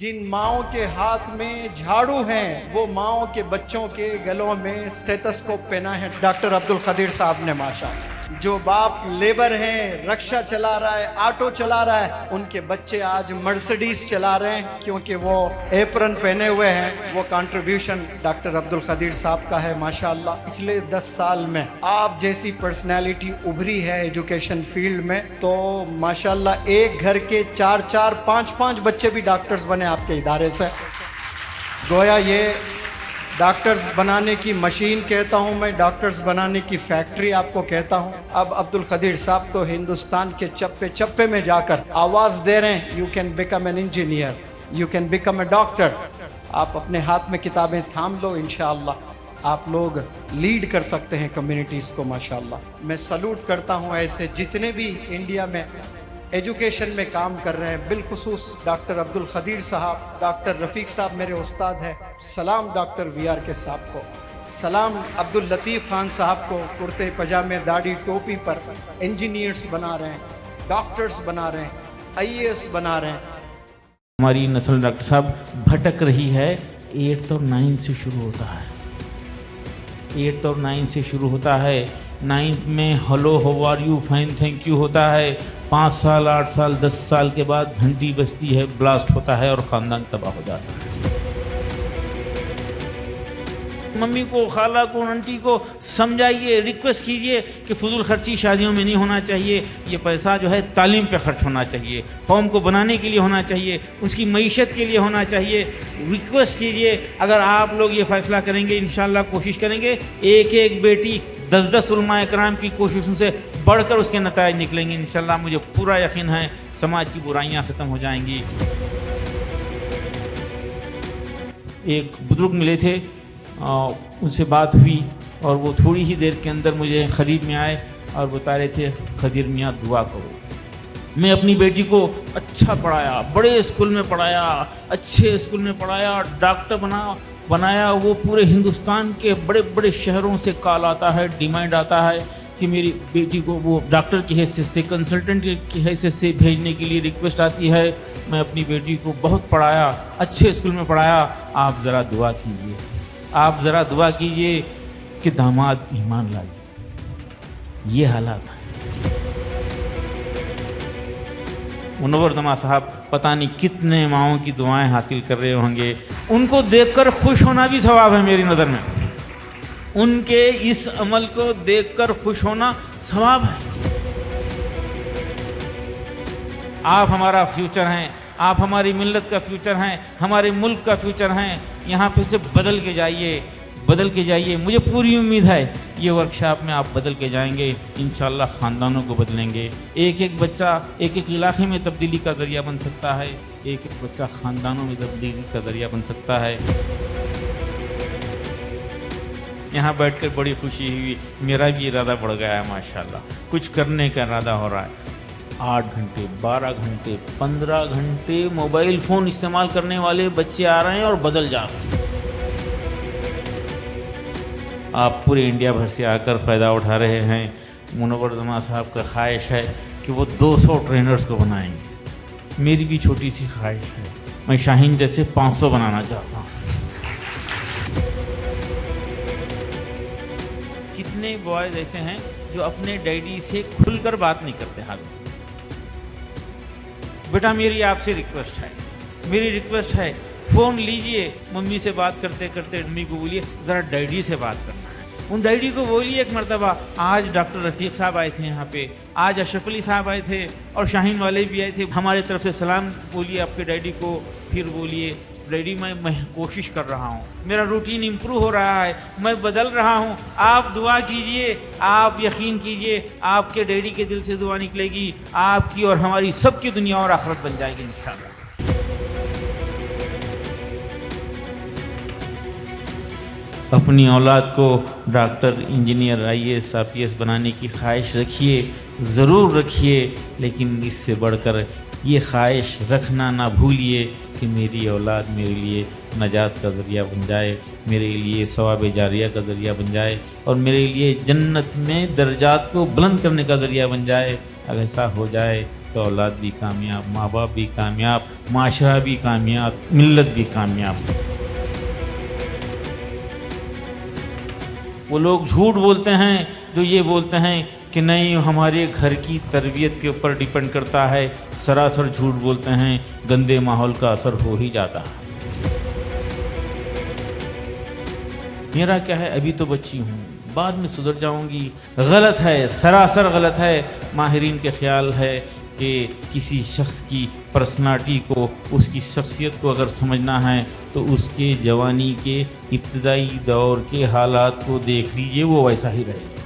جن ماؤں کے ہاتھ میں جھاڑو ہیں وہ ماؤں کے بچوں کے گلوں میں اسٹیتھوسکوپ پہنا ہے ڈاکٹر عبدالقدیر صاحب نے ماشاءاللہ۔ جو باپ لیبر ہیں، رکشہ چلا رہا ہے، آٹو چلا رہا ہے، ان کے بچے آج مرسڈیز چلا رہے ہیں کیونکہ وہ ایپرن پہنے ہوئے ہیں۔ وہ کنٹریبیوشن ڈاکٹر عبدالقدیر صاحب کا ہے ماشاءاللہ۔ پچھلے 10 سال میں آپ جیسی پرسنالٹی ابھری ہے ایجوکیشن فیلڈ میں تو ماشاءاللہ ایک گھر کے 4 5 بچے بھی ڈاکٹرز بنے آپ کے ادارے سے۔ گویا یہ ڈاکٹرز بنانے کی مشین کہتا ہوں میں، ڈاکٹرز بنانے کی فیکٹری آپ کو کہتا ہوں۔ اب عبدالقدیر صاحب تو ہندوستان کے چپے چپے میں جا کر آواز دے رہے ہیں، you can become an engineer, you can become a doctor. آپ اپنے ہاتھ میں کتابیں تھام لو، انشاءاللہ آپ لوگ لیڈ کر سکتے ہیں کمیونٹیز کو ماشاءاللہ۔ میں سلوٹ کرتا ہوں ایسے جتنے بھی انڈیا میں ایجوکیشن میں کام کر رہے ہیں، بالخصوص ڈاکٹر عبدالقدیر صاحب، ڈاکٹر رفیق صاحب میرے استاد ہیں، سلام ڈاکٹر وی آر کے صاحب کو، سلام عبداللطیف خان صاحب کو، کرتے پجامے داڑھی ٹوپی پر انجینئرز بنا رہے ہیں، ڈاکٹرز بنا رہے ہیں، آئی اے ایس بنا رہے ہیں۔ ہماری نسل ڈاکٹر صاحب بھٹک رہی ہے۔ 8 اور 9 سے شروع ہوتا ہے، 8 اور 9 سے شروع ہوتا ہے۔ 9 میں hello how are you fine thank you ہوتا ہے۔ 5 سال 8 سال 10 سال کے بعد گھنٹی بجتی ہے، بلاسٹ ہوتا ہے اور خاندان تباہ ہو جاتا ہے۔ ممی کو، خالہ کو، آنٹی کو سمجھائیے، ریکویسٹ کیجئے کہ فضول خرچی شادیوں میں نہیں ہونا چاہیے۔ یہ پیسہ جو ہے تعلیم پہ خرچ ہونا چاہیے، قوم کو بنانے کے لیے ہونا چاہیے، اس کی معیشت کے لیے ہونا چاہیے۔ ریکویسٹ کیجئے، اگر آپ لوگ یہ فیصلہ کریں گے انشاءاللہ کوشش کریں گے، ایک بیٹی 10 علماء اکرام کی کوششوں سے بڑھ کر اس کے نتائج نکلیں گے انشاءاللہ۔ مجھے پورا یقین ہے سماج کی برائیاں ختم ہو جائیں گی۔ ایک بزرگ ملے تھے، ان سے بات ہوئی اور وہ تھوڑی ہی دیر کے اندر مجھے قریب میں آئے اور بتا رہے تھے خدیر میاں دعا کرو۔ میں اپنی بیٹی کو اچھا پڑھایا، بڑے اسکول میں پڑھایا، اچھے اسکول میں پڑھایا، ڈاکٹر بنایا۔ وہ پورے ہندوستان کے بڑے بڑے شہروں سے کال آتا ہے، ڈیمانڈ آتا ہے کہ میری بیٹی کو وہ ڈاکٹر کی حیثیت سے، کنسلٹنٹ کی حیثیت سے بھیجنے کے لیے ریکویسٹ آتی ہے۔ میں اپنی بیٹی کو بہت پڑھایا، اچھے اسکول میں پڑھایا۔ آپ ذرا دعا کیجئے، آپ ذرا دعا کیجئے کہ داماد ایمان لائے۔ یہ حالات ہیں۔ منور دما صاحب پتہ نہیں کتنے ماؤں کی دعائیں حاصل کر رہے ہوں گے۔ ان کو دیکھ کر خوش ہونا بھی ثواب ہے میری نظر میں، ان کے اس عمل کو دیکھ کر خوش ہونا ثواب ہے۔ آپ ہمارا فیوچر ہیں، آپ ہماری ملت کا فیوچر ہیں، ہمارے ملک کا فیوچر ہیں۔ یہاں پہ سے بدل کے جائیے، بدل کے جائیے۔ مجھے پوری امید ہے یہ ورکشاپ میں آپ بدل کے جائیں گے، انشاءاللہ خاندانوں کو بدلیں گے۔ ایک بچہ ایک علاقے میں تبدیلی کا ذریعہ بن سکتا ہے، ایک بچہ خاندانوں میں تبدیلی کا ذریعہ بن سکتا ہے۔ یہاں بیٹھ کر بڑی خوشی ہوئی، میرا بھی ارادہ بڑھ گیا ہے ماشاءاللہ، کچھ کرنے کا ارادہ ہو رہا ہے۔ 8 گھنٹے 12 گھنٹے 15 گھنٹے موبائل فون استعمال کرنے والے بچے آ رہے ہیں اور بدل جا رہے ہیں۔ آپ پورے انڈیا بھر سے آ کر فائدہ اٹھا رہے ہیں۔ منور دما صاحب کا خواہش ہے کہ وہ 200 ٹرینرز کو بنائیں گے۔ میری بھی چھوٹی سی خواہش ہے، میں شاہین جیسے 500 بنانا چاہتا ہوں۔ کتنے بوائز ایسے ہیں جو اپنے ڈیڈی سے کھل کر بات نہیں کرتے حال میں۔ بیٹا میری آپ سے ریکویسٹ ہے، میری ریکویسٹ ہے، فون لیجئے، ممی سے بات کرتے کرتے امی کو بولیے ذرا ڈیڈی سے بات کرنا ہے۔ ان ڈیڈی کو بولیے ایک مرتبہ، آج ڈاکٹر رفیق صاحب آئے تھے یہاں پہ، آج اشرف علی صاحب آئے تھے اور شاہین والے بھی آئے تھے، ہماری طرف سے سلام بولیے آپ کے ڈیڈی کو۔ پھر بولیے ڈیڈی میں کوشش کر رہا ہوں، میرا روٹین امپروو ہو رہا ہے، میں بدل رہا ہوں، آپ دعا کیجئے، آپ یقین کیجئے آپ کے ڈیڈی کے دل سے دعا نکلے گی، آپ کی اور ہماری سب کی دنیا اور آخرت بن جائے گی انشاءاللہ۔ اپنی اولاد کو doctor, engineer, I A S, I P S بنانے کی خواہش رکھیے، ضرور رکھیے، لیکن اس سے بڑھ کر یہ خواہش رکھنا نہ بھولیے کہ میری اولاد میرے لیے نجات کا ذریعہ بن جائے، میرے لیے ثواب جاریہ کا ذریعہ بن جائے اور میرے لیے جنت میں درجات کو بلند کرنے کا ذریعہ بن جائے۔ اگر ایسا ہو جائے تو اولاد بھی کامیاب، ماں باپ بھی کامیاب، معاشرہ بھی کامیاب، ملت بھی کامیاب۔ وہ لوگ جھوٹ بولتے ہیں جو یہ بولتے ہیں کہ نہیں ہمارے گھر کی تربیت کے اوپر ڈیپینڈ کرتا ہے، سراسر جھوٹ بولتے ہیں، گندے ماحول کا اثر ہو ہی جاتا ہے۔ میرا کیا ہے، ابھی تو بچی ہوں، بعد میں سدھر جاؤں گی۔ غلط ہے، سراسر غلط ہے۔ ماہرین کے خیال ہے کہ کسی شخص کی پرسنالٹی کو، اس کی شخصیت کو اگر سمجھنا ہے تو اس کے جوانی کے ابتدائی دور کے حالات کو دیکھ لیجئے، وہ ویسا ہی رہے گا۔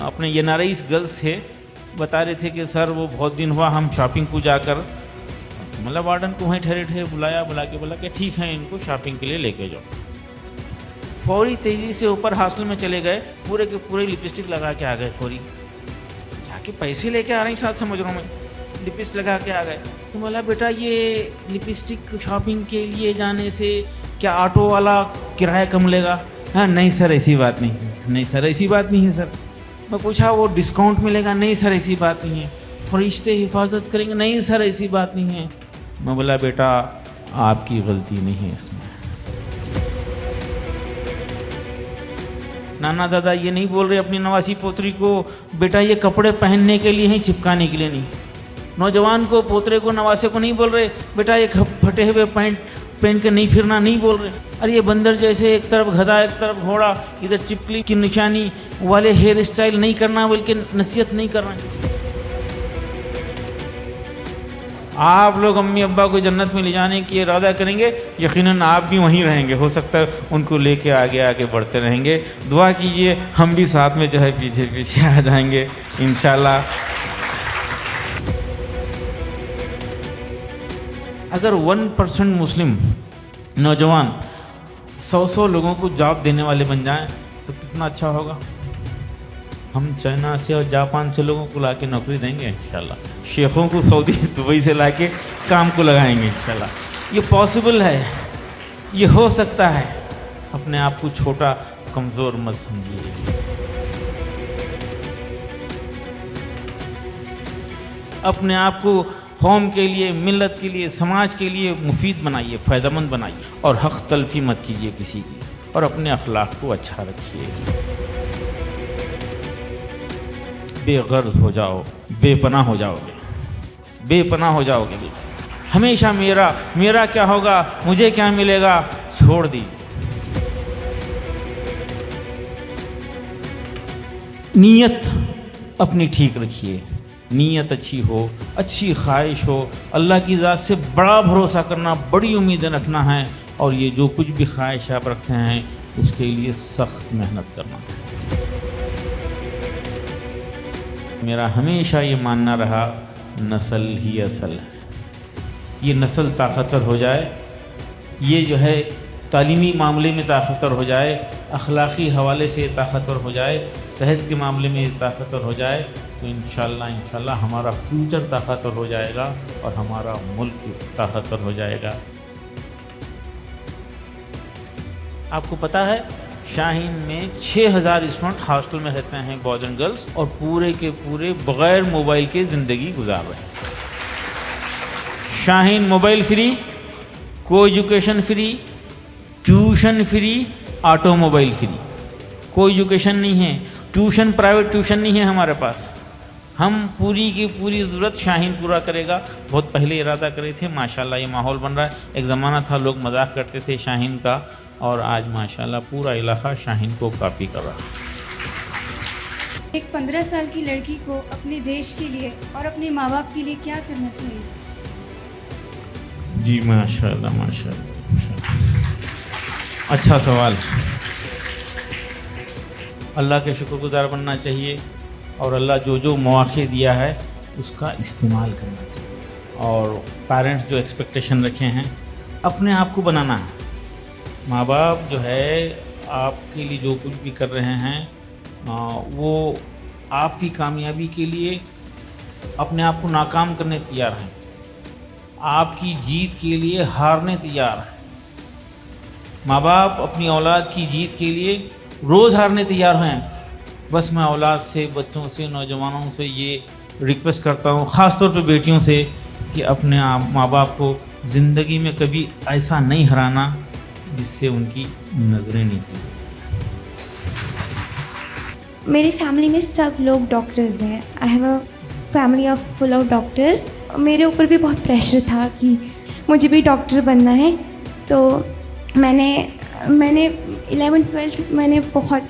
اپنے یہ نارئیس گرلز تھے، بتا رہے تھے کہ سر وہ بہت دن ہوا ہم شاپنگ کو جا کر، مطلب وارڈن کو وہیں ٹھہرے بلا کے ٹھیک ہے ان کو شاپنگ کے لیے لے کے جاؤ۔ فوری تیزی سے اوپر ہاسٹل میں چلے گئے، پورے کے پورے لپسٹک لگا کے آ گئے، فوری جا کے پیسے لے کے آ رہے ہیں، ساتھ سمجھ رہا ہوں میں، لپسٹک لگا کے آ گئے۔ تو بولا بیٹا یہ لپسٹک شاپنگ کے لیے جانے سے کیا آٹو والا کرایہ کم لے گا؟ ہاں نہیں سر ایسی بات نہیں، نہیں سر ایسی بات نہیں ہے سر۔ میں پوچھا وہ ڈسکاؤنٹ ملے گا؟ نہیں سر ایسی بات نہیں ہے۔ فرشتے حفاظت کریں گے؟ نہیں سر ایسی بات نہیں ہے۔ میں بولا بیٹا آپ کی غلطی نہیں ہے اس میں، نانا دادا یہ نہیں بول رہے اپنی نواسی پوتری کو بیٹا یہ کپڑے پہننے کے لیے ہیں، چپکانے کے لیے نہیں۔ نوجوان کو، پوترے کو، نواسے کو نہیں بول رہے بیٹا یہ پھٹے ہوئے پینٹ پہن کے نہیں پھرنا، نہیں بول رہے۔ ارے یہ بندر جیسے ایک طرف گدھا ایک طرف گھوڑا، ادھر چپکلی کی نشانی والے ہیئر اسٹائل نہیں کرنا، بلکہ نصیحت نہیں کرنا۔ آپ لوگ امی ابا کو جنت میں لے جانے کی ارادہ کریں گے، یقیناً آپ بھی وہیں رہیں گے، ہو سکتا ہے ان کو لے کے آگے آگے بڑھتے رہیں گے۔ دعا کیجئے ہم بھی ساتھ میں جو ہے پیچھے پیچھے آ جائیں گے انشاءاللہ۔ اگر 1% مسلم نوجوان 100 لوگوں کو جاب دینے والے بن جائیں تو کتنا اچھا ہوگا۔ ہم چائنا سے اور جاپان سے لوگوں کو لا کے نوکری دیں گے انشاءاللہ، شیخوں کو سعودی دبئی سے لا کے کام کو لگائیں گے انشاءاللہ۔ یہ پاسبل ہے، یہ ہو سکتا ہے۔ اپنے آپ کو چھوٹا کمزور مت سمجھیے، اپنے آپ کو قوم کے لیے، ملت کے لیے، سماج کے لیے مفید بنائیے، فائدہ مند بنائیے، اور حق تلفی مت کیجیے کسی کی، اور اپنے اخلاق کو اچھا رکھیے۔ بے غرض ہو جاؤ، بے پناہ ہو جاؤ گے، بے پناہ ہو جاؤ گے۔ ہمیشہ میرا کیا ہوگا، مجھے کیا ملے گا چھوڑ دیجیے۔ نیت اپنی ٹھیک رکھیے، نیت اچھی ہو، اچھی خواہش ہو، اللہ کی ذات سے بڑا بھروسہ کرنا، بڑی امیدیں رکھنا ہے، اور یہ جو کچھ بھی خواہش آپ رکھتے ہیں اس کے لیے سخت محنت کرنا ہے۔ میرا ہمیشہ یہ ماننا رہا نسل ہی اصل ہے۔ یہ نسل طاقتور ہو جائے، یہ جو ہے تعلیمی معاملے میں طاقتور ہو جائے، اخلاقی حوالے سے طاقتور ہو جائے، صحت کے معاملے میں طاقتور ہو جائے، تو انشاءاللہ ہمارا فیوچر طاقتور ہو جائے گا اور ہمارا ملک طاقتور ہو جائے گا۔ آپ کو پتہ ہے شاہین میں 6000 اسٹوڈنٹ ہاسٹل میں رہتے ہیں، بوائز اینڈ گرلز، اور پورے کے پورے بغیر موبائل کے زندگی گزار رہے ہیں۔ شاہین موبائل فری، کو education free, tuition free, auto mobile free. کوئی ایجوکیشن نہیں ہے، ٹیوشن، پرائیویٹ ٹیوشن نہیں ہے ہمارے پاس۔ ہم پوری کی پوری ضرورت شاہین پورا کرے گا۔ بہت پہلے ارادہ کرے تھے، ماشاءاللہ یہ ماحول بن رہا ہے۔ ایک زمانہ تھا لوگ مذاق کرتے تھے شاہین کا، اور آج ماشاءاللہ پورا علاقہ شاہین کو کاپی کر رہا ہے۔ ایک 15 سال کی لڑکی کو اپنے دیش کے لیے اور اپنے ماں باپ کے لیے کیا کرنا چاہیے؟ جی ماشاءاللہ ماشاءاللہ، اچھا سوال۔ اللہ کے شکر گزار بننا چاہیے، اور اللہ جو مواقع دیا ہے اس کا استعمال کرنا چاہیے، اور پیرنٹس جو ایکسپیکٹیشن رکھے ہیں اپنے آپ کو بنانا ہے۔ ماں باپ جو ہے آپ کے لیے جو کچھ بھی کر رہے ہیں وہ آپ کی کامیابی کے لیے اپنے آپ کو ناکام کرنے تیار ہیں، آپ کی جیت کے لیے ہارنے تیار ہیں۔ ماں باپ اپنی اولاد کی جیت کے لیے روز ہارنے تیار ہیں، بس میں اولاد سے، بچوں سے، نوجوانوں سے یہ ریکویسٹ کرتا ہوں، خاص طور پہ بیٹیوں سے، کہ اپنے ماں باپ کو زندگی میں کبھی ایسا نہیں ہرانا جس سے ان کی نظریں نیچی ہوں۔ میری فیملی میں سب لوگ ڈاکٹرز ہیں. I have a family of full of doctors. میرے اوپر بھی بہت پریشر تھا کہ مجھے بھی ڈاکٹر بننا ہے. تو میں نے 11th-12th میں نے بہت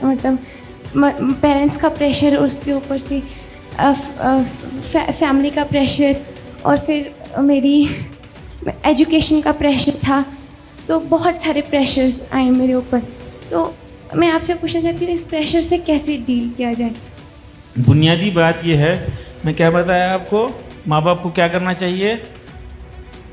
پیرنٹس کا پریشر، اس کے اوپر سے فیملی کا پریشر، اور پھر میری ایجوکیشن کا پریشر تھا. تو بہت سارے پریشرز آئے میرے اوپر. تو میں آپ سے پوچھنا چاہتی ہوں اس پریشر سے کیسے ڈیل کیا جائے؟ بنیادی بات یہ ہے، میں کیا بتایا آپ کو، ماں باپ کو کیا کرنا چاہیے؟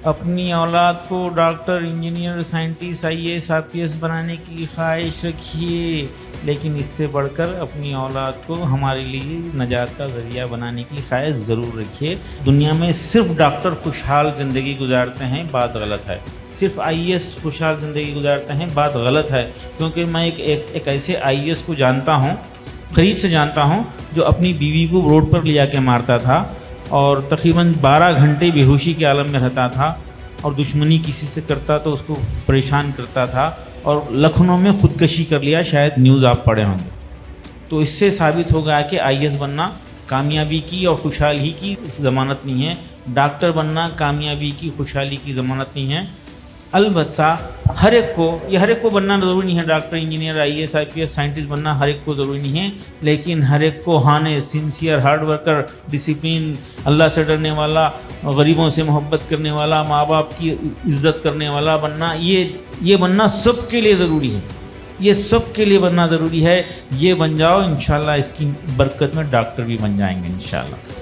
اپنی اولاد کو doctor, engineer, scientist, IAS RPS بنانے کی خواہش رکھیے، لیکن اس سے بڑھ کر اپنی اولاد کو ہمارے لیے نجات کا ذریعہ بنانے کی خواہش ضرور رکھیے. دنیا میں صرف ڈاکٹر خوشحال زندگی گزارتے ہیں، بات غلط ہے. صرف IAS خوشحال زندگی گزارتے ہیں، بات غلط ہے. کیونکہ میں ایک ایسے IAS کو جانتا ہوں، قریب سے جانتا ہوں، جو اپنی بیوی کو روڈ پر لے جا کے مارتا تھا اور تقریباً 12 گھنٹے بے ہوشی کے عالم میں رہتا تھا، اور دشمنی کسی سے کرتا تو اس کو پریشان کرتا تھا، اور لکھنؤ میں خودکشی کر لیا. شاید نیوز آپ پڑھے ہوں گے. تو اس سے ثابت ہو گیا کہ IAS بننا کامیابی کی اور خوشحالی کی ضمانت نہیں ہے. ڈاکٹر بننا کامیابی کی، خوشحالی کی ضمانت نہیں ہے. البتہ ہر ایک کو بننا ضروری نہیں ہے. Doctor, engineer, IAS RPS scientist بننا ہر ایک کو ضروری نہیں ہے، لیکن ہر ایک کو ہانیس، سنسیئر، ہارڈ ورکر، ڈسپلن، اللہ سے ڈرنے والا، غریبوں سے محبت کرنے والا، ماں باپ کی عزت کرنے والا بننا، یہ بننا سب کے لیے ضروری ہے. یہ سب کے لیے بننا ضروری ہے. یہ بن جاؤ، انشاءاللہ اس کی برکت میں ڈاکٹر بھی بن جائیں گے انشاءاللہ.